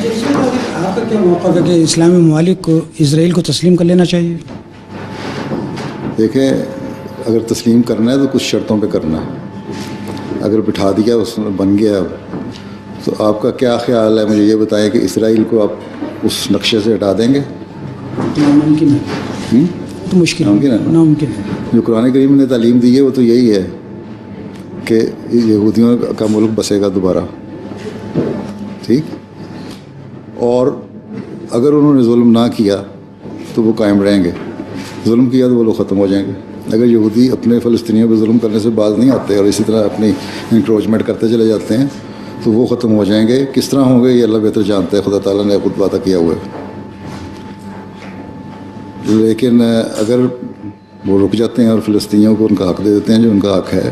آپ کا کیا موقف ہے کہ اسلامی ممالک کو اسرائیل کو تسلیم کر لینا چاہیے؟ دیکھیں، اگر تسلیم کرنا ہے تو کچھ شرطوں پہ کرنا ہے. اگر بٹھا دیا اس میں بن گیا تو آپ کا کیا خیال ہے؟ مجھے یہ بتائیں کہ اسرائیل کو آپ اس نقشے سے ہٹا دیں گے؟ ناممکن ہے. تو مشکل ہے. ناممکن ہے. جو قرآن کریم نے تعلیم دی ہے وہ تو یہی ہے کہ یہودیوں کا ملک بسے گا دوبارہ. ٹھیک. اور اگر انہوں نے ظلم نہ کیا تو وہ قائم رہیں گے، ظلم کیا تو وہ لوگ ختم ہو جائیں گے. اگر یہودی اپنے فلسطینیوں پہ ظلم کرنے سے باز نہیں آتے اور اسی طرح اپنی انکروچمنٹ کرتے چلے جاتے ہیں تو وہ ختم ہو جائیں گے. کس طرح ہوں گے یہ اللہ بہتر جانتا ہے، خدا تعالیٰ نے خود وعدہ کیا ہوا ہے. لیکن اگر وہ رک جاتے ہیں اور فلسطینیوں کو ان کا حق دے دیتے ہیں جو ان کا حق ہے،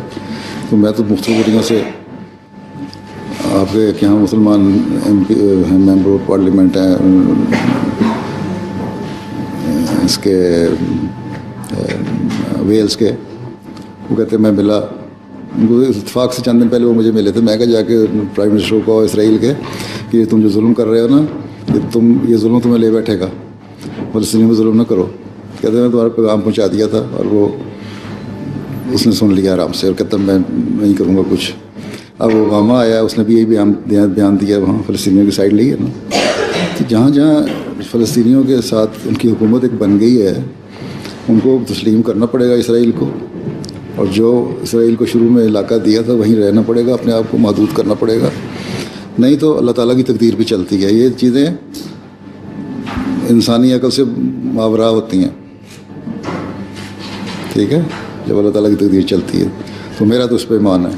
تو میں تو مختلف وجہوں سے آپ کے یہاں مسلمان ممبر آف پارلیمنٹ ہیں اس کے ویلز کے، وہ کہتے ہیں میں ملا ان کو اتفاق سے چند دن پہلے وہ مجھے ملے تھے. میں کہا جا کے پرائم منسٹر کو اسرائیل کے کہ تم جو ظلم کر رہے ہو نا، یہ ظلم تمہیں لے بیٹھے گا، فلسطینیوں میں ظلم نہ کرو. کہتے ہیں میں تمہارا پیغام پہنچا دیا تھا اور وہ اس نے سن لیا آرام سے اور کہتا میں نہیں کروں گا کچھ. اب اوباما آیا، اس نے بھی یہی بیان دیا، وہاں فلسطینیوں کی سائڈ لی ہے نا. تو جہاں جہاں فلسطینیوں کے ساتھ ان کی حکومت ایک بن گئی ہے ان کو تسلیم کرنا پڑے گا اسرائیل کو، اور جو اسرائیل کو شروع میں علاقہ دیا تھا وہیں رہنا پڑے گا، اپنے آپ کو محدود کرنا پڑے گا. نہیں تو اللہ تعالیٰ کی تقدیر بھی چلتی ہے. یہ چیزیں انسانی عقل سے ماورا ہوتی ہیں. ٹھیک ہے، جب اللہ تعالیٰ کی تقدیر چلتی ہے تو میرا تو اس پہ ایمان ہے.